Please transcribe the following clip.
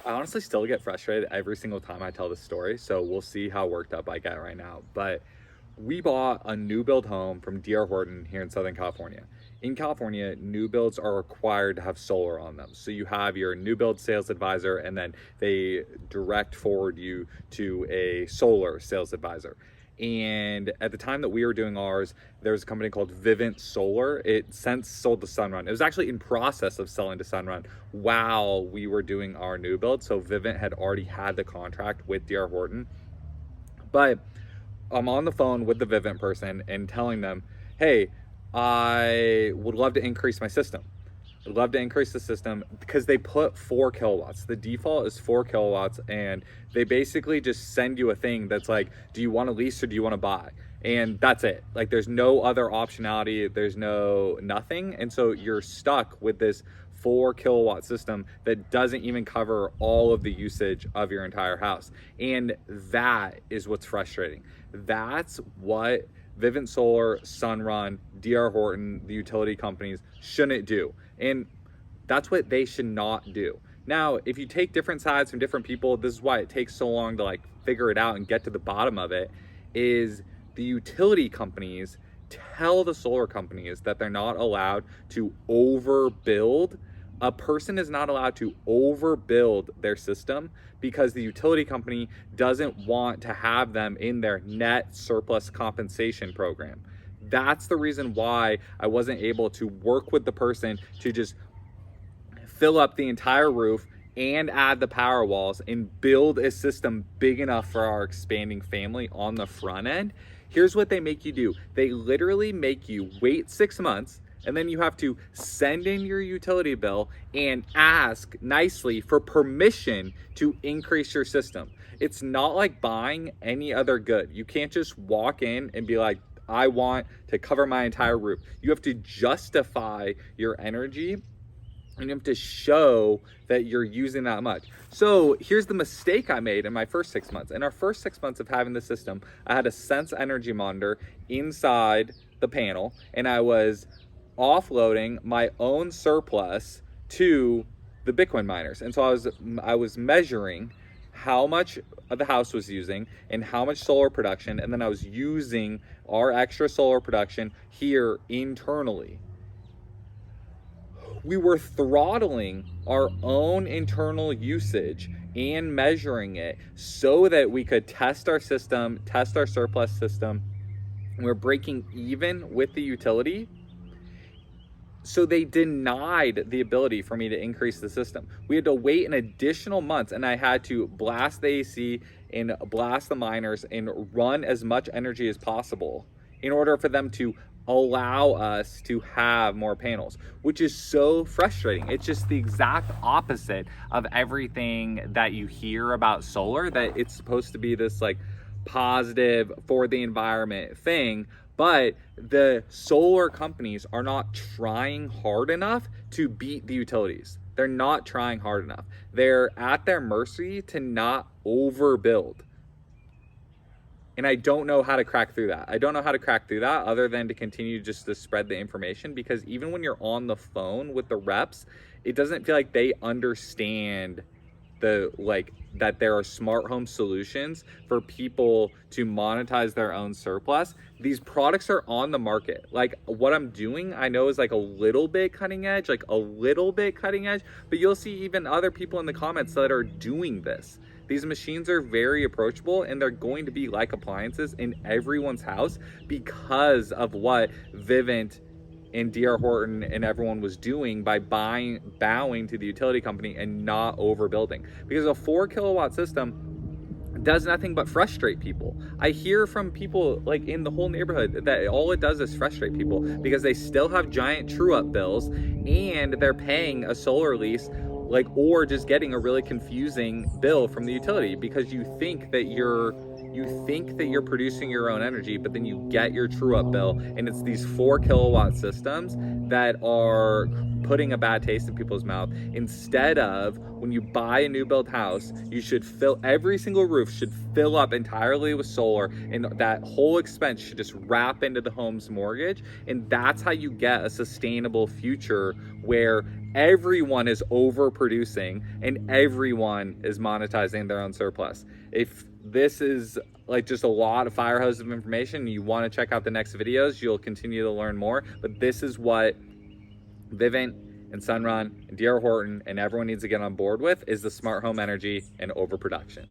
I honestly still get frustrated every single time I tell this story, so we'll see how worked up I get right now. But we bought a new build home from D.R. Horton here in Southern California. In California, new builds are required to have solar on them. So you have your new build sales advisor, and then they direct forward you to a solar sales advisor. And at the time that we were doing ours, there was a company called Vivint Solar. It since sold to Sunrun. It was actually in process of selling to Sunrun while we were doing our new build. So Vivint had already had the contract with D.R. Horton. But I'm on the phone with the Vivint person and telling them, hey, I would love to increase my system. I'd love to increase the system because they put 4 kilowatts. The default is 4 kilowatts, and they basically just send you a thing that's like, do you want to lease or do you want to buy? And that's it. Like, there's no other optionality. There's no nothing. And so you're stuck with this 4 kilowatt system that doesn't even cover all of the usage of your entire house. And that is what's frustrating. That's what Vivint Solar, Sunrun, D.R. Horton, the utility companies shouldn't do. And that's what they should not do. Now, if you take different sides from different people, this is why it takes so long to like figure it out and get to the bottom of it, is the utility companies tell the solar companies that they're not allowed to overbuild. A person is not allowed to overbuild their system because the utility company doesn't want to have them in their net surplus compensation program. That's the reason why I wasn't able to work with the person to just fill up the entire roof and add the power walls and build a system big enough for our expanding family on the front end. Here's what they make you do. They literally make you wait 6 months, and then you have to send in your utility bill and ask nicely for permission to increase your system. It's not like buying any other good. You can't just walk in and be like, I want to cover my entire roof. You have to justify your energy, and you have to show that you're using that much. So here's the mistake I made in my first 6 months. In our first 6 months of having the system, I had a Sense energy monitor inside the panel, and I was offloading my own surplus to the Bitcoin miners. And so I was measuring how much the house was using and how much solar production, and then I was using our extra solar production here internally. We were throttling our own internal usage and measuring it so that we could test our system, test our surplus system. We're breaking even with the utility. So they denied the ability for me to increase the system. We had to wait an additional month, and I had to blast the AC and blast the miners and run as much energy as possible in order for them to allow us to have more panels, which is so frustrating. It's just the exact opposite of everything that you hear about solar, that it's supposed to be this like positive for the environment thing. But the solar companies are not trying hard enough to beat the utilities. They're not trying hard enough. They're at their mercy to not overbuild. And I don't know how to crack through that. I don't know how to crack through that other than to continue just to spread the information, because even when you're on the phone with the reps, it doesn't feel like they understand that there are smart home solutions for people to monetize their own surplus. These products are on the market. Like, what I'm doing, I know is like a little bit cutting edge, but you'll see even other people in the comments that are doing this. These machines are very approachable, and they're going to be like appliances in everyone's house because of what Vivint and D.R. Horton and everyone was doing by bowing to the utility company and not overbuilding. Because a 4 kilowatt system does nothing but frustrate people. I hear from people like in the whole neighborhood that all it does is frustrate people because they still have giant true-up bills, and they're paying a solar lease or just getting a really confusing bill from the utility, because you think that you're producing your own energy, but then you get your true-up bill, and it's these 4 kilowatt systems that are putting a bad taste in people's mouth. Instead of, when you buy a new build house, you should every single roof should fill up entirely with solar, and that whole expense should just wrap into the home's mortgage. And that's how you get a sustainable future where everyone is overproducing and everyone is monetizing their own surplus. If this is like just a lot of fire hose of information, you want to check out the next videos, you'll continue to learn more. But this is what Vivint and Sunrun and D.R. Horton and everyone needs to get on board with, is the smart home energy and overproduction.